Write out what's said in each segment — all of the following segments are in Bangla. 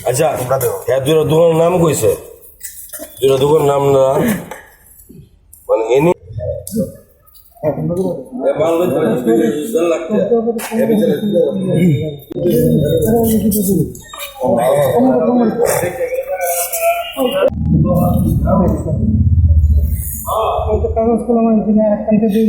আচ্ছা হ্যাঁ দুটো দোকানের নাম কইছে দুটো দোকানের নাম না মানে এনে কাগজ কলম আনছি না এখান থেকে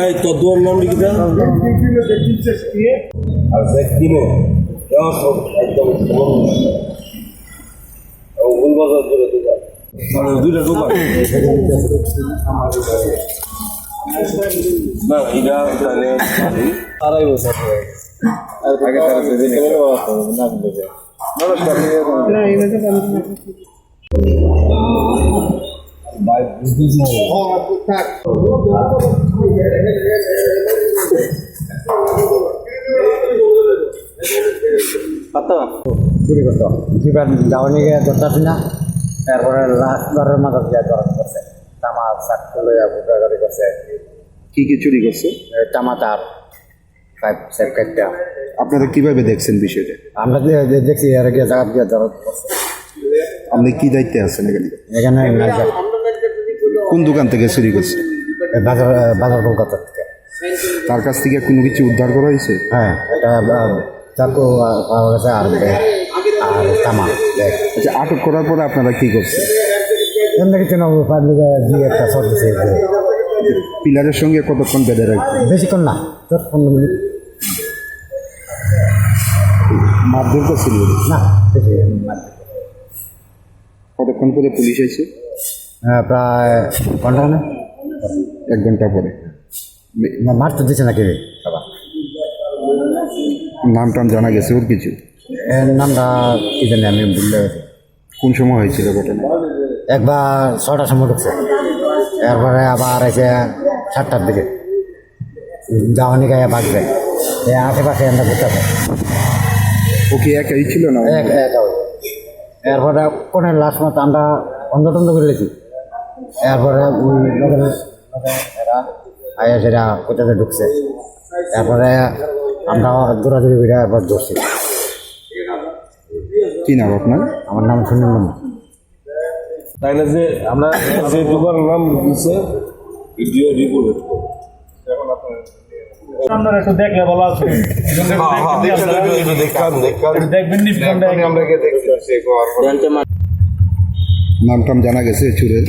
এই তোর দোয়ার নাম লিখে দেন আর কিনে একদম গুলবাজার দুটো দোকান দুইটা দোকান না এটা তাহলে 2.5 বছর আগে তারা সেদিন নাম দেবে না এবারে চুরি করতো দুইবার যাওয়ানি গিয়ে ধরতেছি না তারপরে লাস্টবারের মাথা দিয়ে ধরা করছে তামা চাকু লইয়া ভুটাগাড়ি করছে কি কি চুরি করছে? তামা তার কাটটা আপনারা কিভাবে দেখছেন বিষয়টা? আমরা দেখছি এর গিয়ে জায়গা দিয়ে ধরা করছে। আপনি কি দায়িত্বে আছেন এখানে? এখানে কোন দোকান থেকে চুরি করছে? বাজার কলকাতা থেকে। তার কাছ থেকে কোনো কিছু উদ্ধার করা হয়েছে? হ্যাঁ এটা চাকু পাওয়া গেছে আর তামা। আচ্ছা, আটক করার পরে আপনারা কি করছেন? এমনি কিছু না দিয়ে একটা সরতেছে পিলারের সঙ্গে কতক্ষণ বেঁধে রাখবেন? বেশিক্ষণ না 15 মিনিট মারধর করছিল না কতক্ষণ পরে পুলিশ এসে? প্রায় ঘন্টা না 1 ঘন্টা পরে। মার তো দিচ্ছে নাকি বাবা নাম টাম জানা গেছে ওর কিছু? এর নামটা কি জানি আমি ভুলে গেছি। কোন সময় হয়েছিল ঘটনা? একবার 6টার সময় ঢুকছে এরপরে আবার এসে 7টার দিকে যাওয়ানি গায়ে বাঁচবে আশেপাশে আমরা ঘুরতেছে ও কি একাই ছিল না? এরপরে কোনের লাস্ট মতো আমরা অন্ধ করে লেছি এরপরে এরা আয়া সেটা কোথাতে ঢুকছে এরপরে আমরা দৌড়াদৌড়ি করে এরপর ধরছি। কি নাম আপনার? আমার নাম সুনীল নাম। তাই না যে আমরা যে দোকানের নাম দিচ্ছে ভিডিও রিপোর্ট আপনারা একটু দেখলে ভালো আছে দেখবেন নাম টাম জানা গেছে চুরের?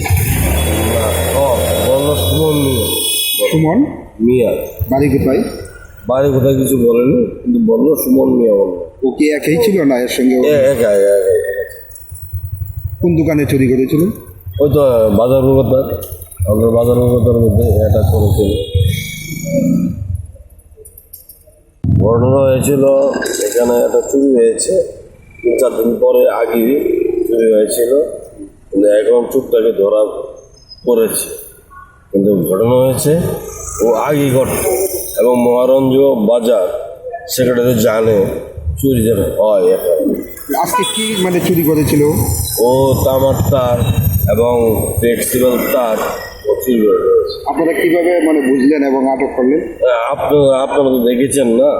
বললো সুমন মিয়া। সুমন মিয়া বাড়ি কোথায়? বাড়ি কোথায় কিছু বলেনি কিন্তু বললো সুমন মিয়া বললো। ও কি একাই ছিল না এর সঙ্গে? কোন দোকানে চুরি করেছিল? ওই তো বাজার কলকাতার আমাদের বাজার কলকাতার মধ্যে এটা করেছিল। ঘটনা হয়েছিল এখানে একটা চুরি হয়েছে 3-4 দিন পরে আগে চুরি হয়েছিল কিন্তু এখন চুরটাকে ধরা পড়েছে কিন্তু ঘটনা হয়েছে ও আগে ঘটত এবং মহারঞ্জ বাজার সেক্রেটারি জানে চুরি যেন হয় এখন। আজকে কি মানে চুরি করেছিল? ও তামার তার এবং ফ্লেক্সিবল তার ও চুরি করে রয়েছে। আপনারা কিভাবে মানে বুঝলেন এবং আটক করলেন? আপনারা তো দেখেছেন না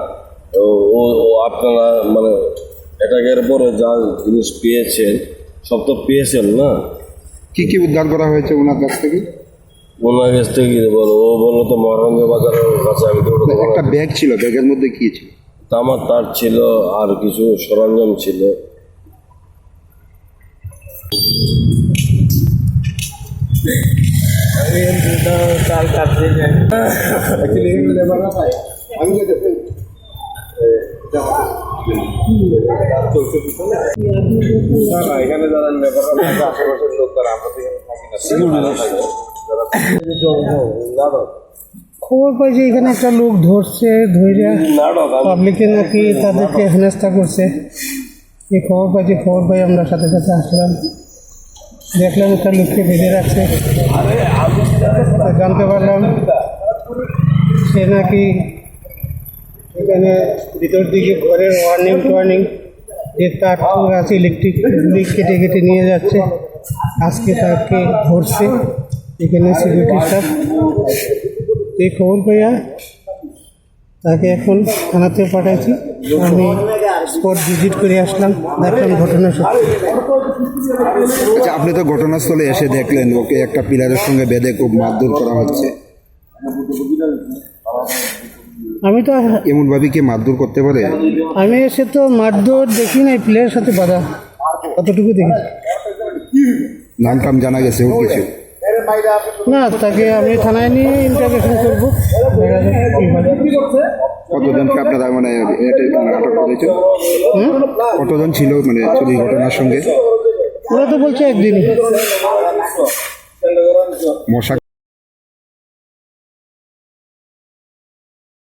ও আপনারা মানে এটাকের পরে যা জিনিস পেয়েছেন সব তো পেয়েছেন না। কি কি উদ্ধার করা হয়েছে ওনার কাছ থেকে? ওনার কাছ থেকে বলো ও বললো তো মহারঞ্জ বাজারের কাছে আমি তো একটা ব্যাগ ছিল, ব্যাগের মধ্যে কি ছিল? তামার তার ছিল আর কিছু সরঞ্জাম ছিল। এখানে যারা আশেপাশের লোক তারা আমরা খবর পাই যে এখানে একটা লোক ধরছে ধরে পাবলিকে নাকি তাদেরকে হেনস্থা করছে এই খবর পাই আমরা সাথে সাথে আসলাম দেখলাম একটা লোককে বেঁধে রাখছে। তা জানতে পারলাম সে নাকি এখানে ভিতর দিকে ঘরের ওয়ার্নিং যে তার আছে ইলেকট্রিক কেটে কেটে নিয়ে যাচ্ছে। আজকে তাকে ধরছে এখানে সিকিউরিটি স্টাফ। এই খবর পাইয়া তাকে এখন থানাতে পাঠাইছি। আমি স্পট ভিজিট করে আসলাম, দেখলাম ঘটনা সত্যি। আচ্ছা, আপনি তো ঘটনাস্থলে এসে দেখলেন ওকে একটা পিলারের সঙ্গে বেঁধে খুব মারধর করা হচ্ছে। আমি তো এমনভাবে কি মারধর করতে পারে? আমি এসে তো মারধর দেখি নাই, প্লেয়ারের সাথে বাধা কতটুকু দেখি। নাম টাম জানা গেছে ওর কিছু? না, তাকে আমি থানায় নিয়ে ইন্টারভিউ করবো। দেখা যাক কি হয়। কতজনকে আপনারা মানে এটা আটক করেছে? কতজন ছিল মানে চুরি ঘটনার সঙ্গে? ওরা তো বলছে একদিনই। মশা